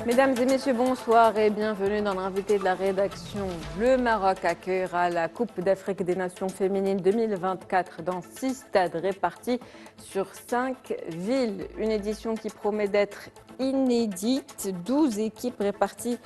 Mesdames et messieurs, bonsoir et bienvenue dans l'invité de la rédaction. Le Maroc accueillera la Coupe d'Afrique des Nations féminines 2024 dans 6 stades répartis sur 5 villes. Une édition qui promet d'être inédite. 12 équipes réparties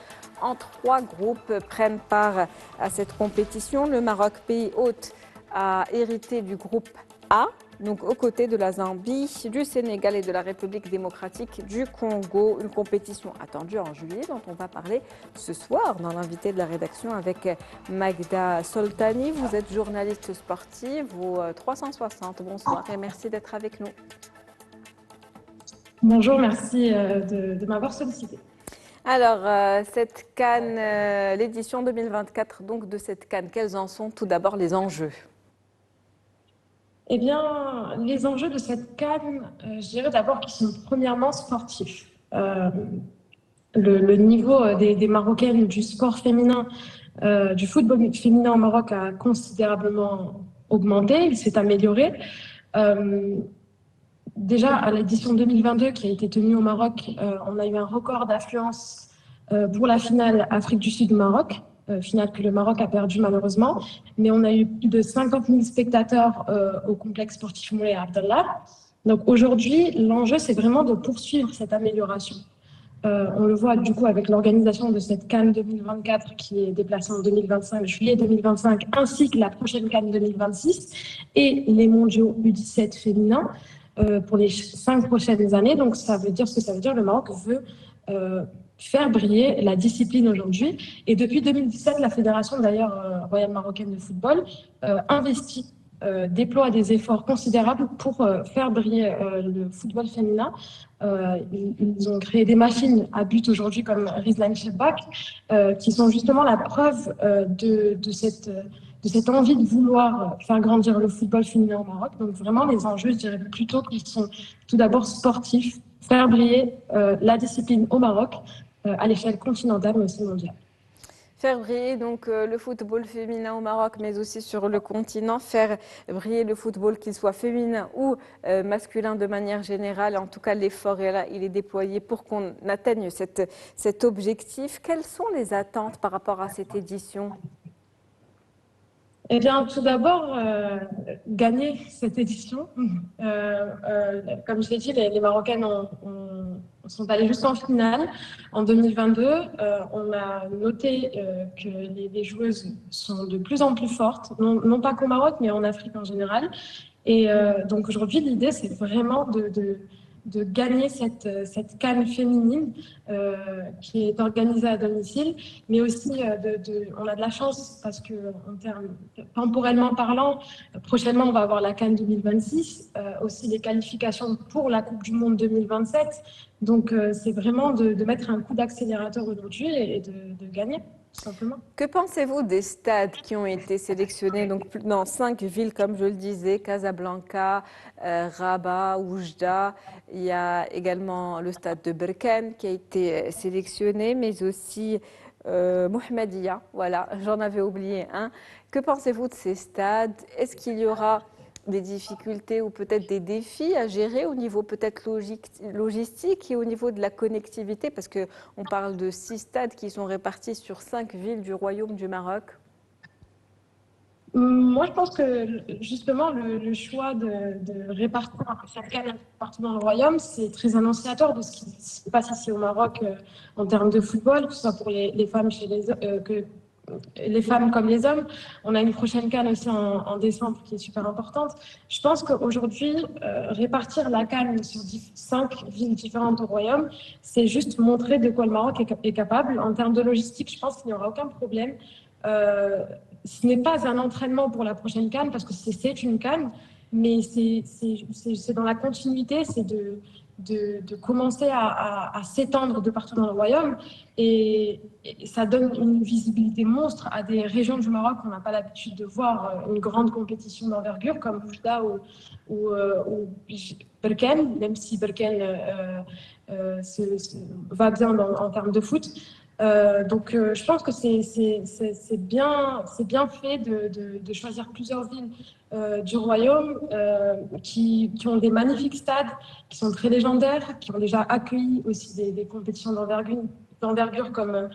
en 3 groupes prennent part à cette compétition. Le Maroc, pays hôte, a hérité du groupe A, donc aux côtés de la Zambie, du Sénégal et de la République démocratique du Congo. Une compétition attendue en juillet dont on va parler ce soir dans l'invité de la rédaction avec Magda Soltani. Vous êtes journaliste sportive au 360. Bonsoir et merci d'être avec nous. Bonjour, merci de m'avoir sollicité. Alors, cette CAN, l'édition 2024 donc de cette CAN, quels en sont tout d'abord les enjeux ? Eh bien, les enjeux de cette CAN, je dirais d'abord qu'ils sont premièrement sportifs. Le niveau des Marocaines du sport féminin, du football féminin au Maroc a considérablement augmenté, il s'est amélioré. Déjà, à l'édition 2022 qui a été tenue au Maroc, on a eu un record d'affluence pour la finale Afrique du Sud-Maroc, finale que le Maroc a perdue malheureusement. Mais on a eu plus de 50 000 spectateurs au complexe sportif Moulay Abdallah. Donc aujourd'hui, l'enjeu, c'est vraiment de poursuivre cette amélioration. On le voit du coup avec l'organisation de cette CAN 2024 qui est déplacée en 2025, juillet 2025, ainsi que la prochaine CAN 2026 et les mondiaux U17 féminins pour les 5 prochaines années. Donc ça veut dire ce que ça veut dire. Le Maroc veut faire briller la discipline aujourd'hui. Et depuis 2017, la Fédération d'ailleurs royale marocaine de football investit, déploie des efforts considérables pour faire briller le football féminin. Ils ont créé des machines à but aujourd'hui comme Rizlan Shebak, qui sont justement la preuve de cette envie de vouloir faire grandir le football féminin au Maroc. Donc vraiment, les enjeux, je dirais plutôt qu'ils sont tout d'abord sportifs, faire briller la discipline au Maroc à l'échelle continentale mais aussi mondiale. Faire briller donc le football féminin au Maroc, mais aussi sur le continent, faire briller le football, qu'il soit féminin ou masculin de manière générale. En tout cas, l'effort est là, il est déployé pour qu'on atteigne cet objectif. Quelles sont les attentes par rapport à cette édition ? Eh bien, tout d'abord, gagner cette édition. Comme je l'ai dit, les Marocaines sont allées juste en finale en 2022. On a noté que les joueuses sont de plus en plus fortes, non pas qu'au Maroc, mais en Afrique en général. Et donc aujourd'hui, l'idée, c'est vraiment de gagner cette CAN féminine qui est organisée à domicile, mais aussi on a de la chance parce que temporellement parlant, prochainement on va avoir la CAN 2026, aussi les qualifications pour la Coupe du Monde 2027. Donc c'est vraiment de mettre un coup d'accélérateur aujourd'hui et de gagner. Simplement. Que pensez-vous des stades qui ont été sélectionnés donc, dans 5 villes, comme je le disais, Casablanca, Rabat, Oujda. Il y a également le stade de Berkane qui a été sélectionné, mais aussi Mohammedia. Voilà, j'en avais oublié un. Que pensez-vous de ces stades ? Est-ce qu'il y aura des difficultés ou peut-être des défis à gérer au niveau peut-être logistique et au niveau de la connectivité, parce qu'on parle de 6 stades qui sont répartis sur 5 villes du Royaume du Maroc. Moi, je pense que justement, le choix de répartir cette CAN partout dans le Royaume, c'est très annonciateur de ce qui se passe ici au Maroc en termes de football, que ce soit pour les femmes les femmes comme les hommes. On a une prochaine CAN aussi en décembre qui est super importante. Je pense qu'aujourd'hui, répartir la CAN sur 5 villes différentes au Royaume, c'est juste montrer de quoi le Maroc est capable. En termes de logistique, je pense qu'il n'y aura aucun problème. Ce n'est pas un entraînement pour la prochaine CAN parce que c'est une CAN, mais c'est dans la continuité, c'est de commencer à s'étendre de partout dans le royaume et ça donne une visibilité monstre à des régions du Maroc qu'on n'a pas l'habitude de voir une grande compétition d'envergure comme Oujda ou Berkane, même si Berkane va bien en termes de foot. Donc, je pense que c'est bien fait de choisir plusieurs villes du royaume qui ont des magnifiques stades, qui sont très légendaires, qui ont déjà accueilli aussi des compétitions d'envergure comme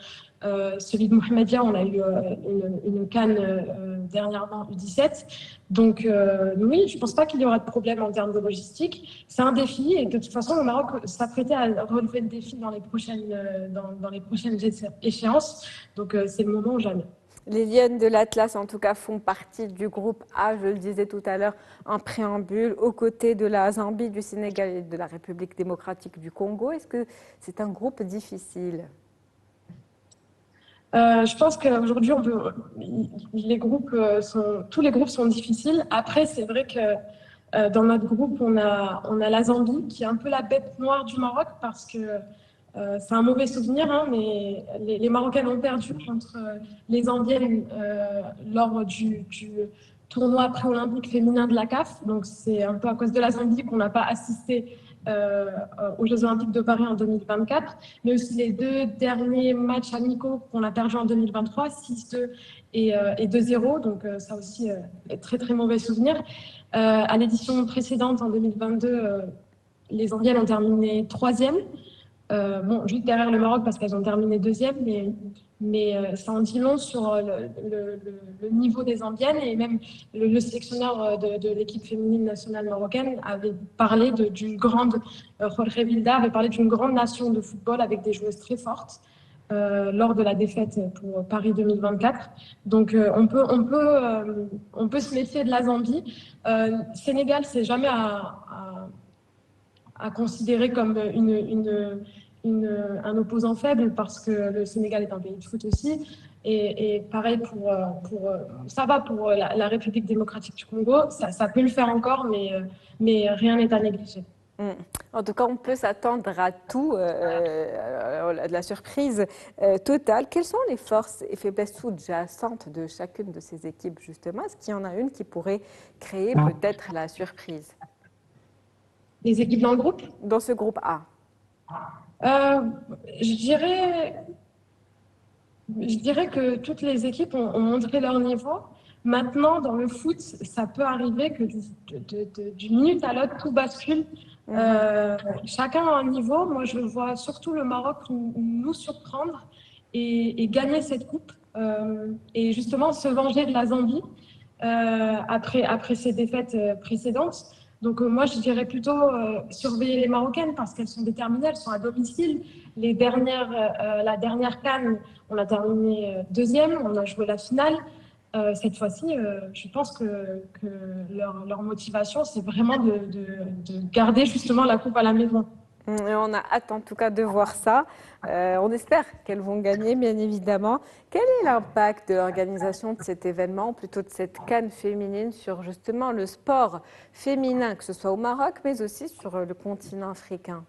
celui de Mohamedia. On a eu une CAN dernièrement U17. Donc oui, je ne pense pas qu'il y aura de problème en termes de logistique. C'est un défi et de toute façon, le Maroc s'apprêtait à relever le défi dans les prochaines échéances. Donc c'est le moment ou jamais. Les Lionnes de l'Atlas, en tout cas, font partie du groupe A, je le disais tout à l'heure, en préambule, aux côtés de la Zambie, du Sénégal et de la République démocratique du Congo. Est-ce que c'est un groupe difficile? Je pense qu'aujourd'hui, tous les groupes sont difficiles. Après, c'est vrai que dans notre groupe, on a la Zambie, qui est un peu la bête noire du Maroc, parce que c'est un mauvais souvenir, hein, mais les Marocaines ont perdu contre les Zambiennes lors du tournoi pré-olympique féminin de la CAF. Donc, c'est un peu à cause de la Zambie qu'on n'a pas assisté aux Jeux Olympiques de Paris en 2024, mais aussi les deux derniers matchs amicaux qu'on a perdus en 2023, 6-2 et 2-0. Donc, ça aussi, très, très mauvais souvenir. À l'édition précédente, en 2022, les Zambiennes ont terminé troisième. Bon, juste derrière le Maroc parce qu'elles ont terminé deuxième, mais ça en dit long sur le niveau des Zambiennes et même le sélectionneur de l'équipe féminine nationale marocaine avait parlé d'une grande, Jorge Vilda avait parlé d'une grande nation de football avec des joueuses très fortes lors de la défaite pour Paris 2024. Donc on peut se méfier de la Zambie. Sénégal, c'est jamais à considérer comme un opposant faible parce que le Sénégal est un pays de foot aussi. Et pareil ça va pour la République démocratique du Congo, ça peut le faire encore, mais rien n'est à négliger. En tout cas, on peut s'attendre à tout, de la surprise totale. Quelles sont les forces et faiblesses sous-jacentes de chacune de ces équipes, justement? Est-ce qu'il y en a une qui pourrait créer peut-être la surprise? Les équipes dans le groupe? Dans ce groupe A. Je dirais que toutes les équipes ont montré leur niveau. Maintenant, dans le foot, ça peut arriver que d'une minute à l'autre, tout bascule. Chacun a un niveau. Moi, je vois surtout le Maroc nous surprendre et gagner cette coupe. Et justement, se venger de la Zambie après ces défaites précédentes. Donc moi, je dirais plutôt surveiller les Marocaines parce qu'elles sont déterminées, elles sont à domicile. La dernière CAN, on a terminé deuxième, on a joué la finale. Cette fois-ci, je pense que leur motivation, c'est vraiment de garder justement la coupe à la maison. Et on a hâte en tout cas de voir ça. On espère qu'elles vont gagner, bien évidemment. Quel est l'impact de l'organisation de cet événement, plutôt de cette CAN féminine, sur justement le sport féminin, que ce soit au Maroc, mais aussi sur le continent africain?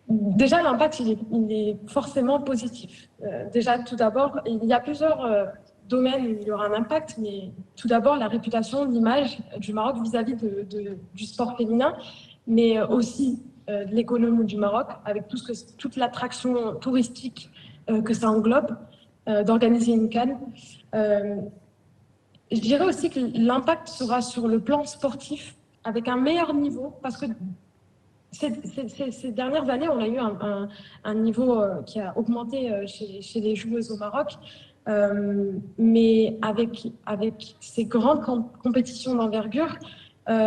Déjà, l'impact, il est forcément positif. Déjà, tout d'abord, il y a plusieurs domaines où il y aura un impact, mais tout d'abord, la réputation, l'image du Maroc vis-à-vis du sport féminin, mais aussi de l'économie du Maroc, avec toute l'attraction touristique que ça englobe, d'organiser une CAN. Je dirais aussi que l'impact sera sur le plan sportif, avec un meilleur niveau, parce que ces dernières années, on a eu un niveau qui a augmenté chez les joueuses au Maroc, mais avec ces grandes compétitions d'envergure,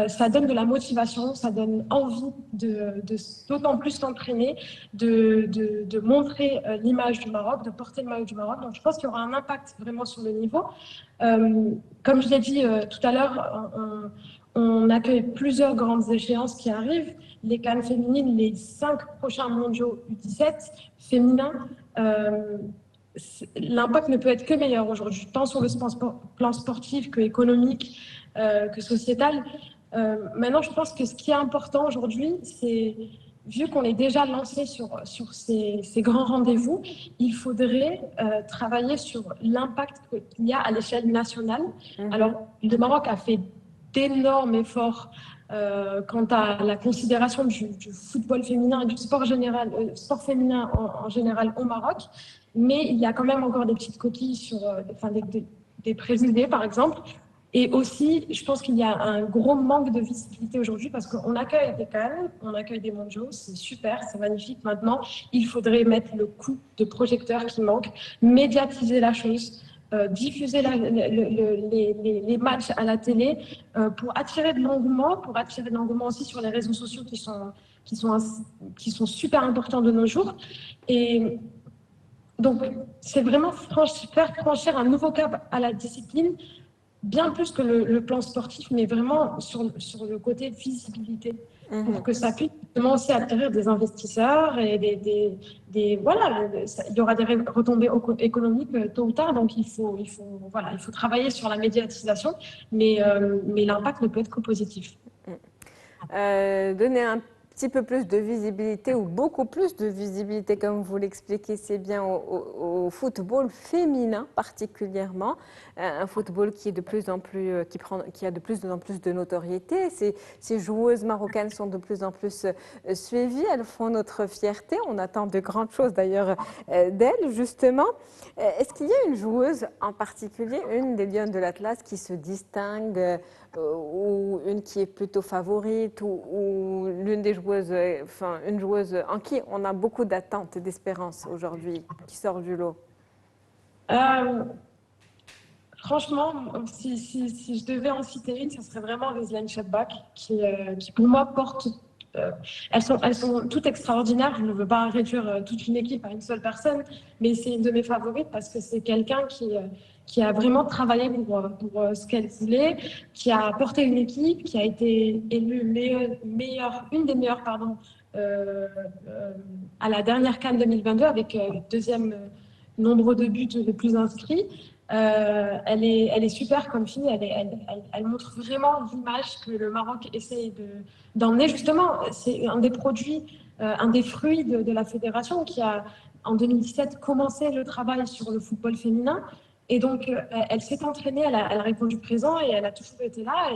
ça donne de la motivation, ça donne envie d'autant plus s'entraîner, de montrer l'image du Maroc, de porter le maillot du Maroc. Donc je pense qu'il y aura un impact vraiment sur le niveau. Comme je l'ai dit tout à l'heure, on accueille plusieurs grandes échéances qui arrivent. Les CAN féminines, les 5 prochains mondiaux U17 féminins, l'impact ne peut être que meilleur aujourd'hui, tant sur le plan sportif que économique, que sociétal. Maintenant, je pense que ce qui est important aujourd'hui, c'est, vu qu'on est déjà lancé sur ces grands rendez-vous, il faudrait travailler sur l'impact qu'il y a à l'échelle nationale. Alors, le Maroc a fait d'énormes efforts quant à la considération du football féminin et du sport féminin en général au Maroc, mais il y a quand même encore des petites coquilles sur des présidés, par exemple. Et aussi, je pense qu'il y a un gros manque de visibilité aujourd'hui parce qu'on accueille des Cannes, on accueille des mondiaux, c'est super, c'est magnifique. Maintenant, il faudrait mettre le coup de projecteur qui manque, médiatiser la chose, diffuser les matchs à la télé pour attirer de l'engouement aussi sur les réseaux sociaux qui sont, qui sont super importants de nos jours. Et donc, c'est vraiment faire franchir un nouveau cap à la discipline, bien plus que le plan sportif, mais vraiment sur le côté visibilité, pour que ça puisse vraiment aussi attirer des investisseurs et voilà, il y aura des retombées économiques tôt ou tard, donc voilà, il faut travailler sur la médiatisation, mais l'impact ne peut être que positif. Donner un petit peu plus de visibilité ou beaucoup plus de visibilité, comme vous l'expliquez, c'est bien au football féminin particulièrement, un football qui est de plus en plus, qui a de plus en plus de notoriété. Ces joueuses marocaines sont de plus en plus suivies, elles font notre fierté. On attend de grandes choses d'ailleurs d'elles, justement. Est-ce qu'il y a une joueuse en particulier, une des Lionnes de l'Atlas, qui se distingue ou une qui est plutôt favorite ou l'une des joueuses, enfin une joueuse en qui on a beaucoup d'attentes et d'espérances aujourd'hui, qui sort du lot? Franchement, si je devais en citer une, ce serait vraiment Rizlan Chabak, qui pour moi porte. Elles sont toutes extraordinaires. Je ne veux pas réduire toute une équipe à une seule personne, mais c'est une de mes favorites parce que c'est quelqu'un qui a vraiment travaillé pour ce qu'elle voulait, qui a porté une équipe, qui a été élue une des meilleures, pardon, à la dernière CAN 2022 avec deuxième nombre de buts le plus inscrits. Elle est super comme fille, elle montre vraiment l'image que le Maroc essaie d'emmener. Justement, c'est un des produits, un des fruits de la fédération qui a, en 2017, commencé le travail sur le football féminin. Et donc, elle s'est entraînée, elle a répondu présent et elle a toujours été là.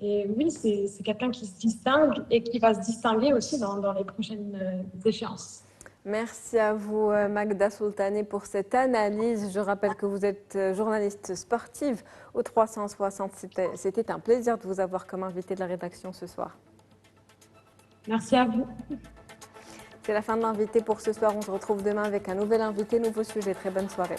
Et oui, c'est quelqu'un qui se distingue et qui va se distinguer aussi dans les prochaines échéances. Merci à vous, Magda Sultani, pour cette analyse. Je rappelle que vous êtes journaliste sportive au 360. C'était un plaisir de vous avoir comme invité de la rédaction ce soir. Merci à vous. C'est la fin de l'invité pour ce soir. On se retrouve demain avec un nouvel invité, nouveau sujet. Très bonne soirée.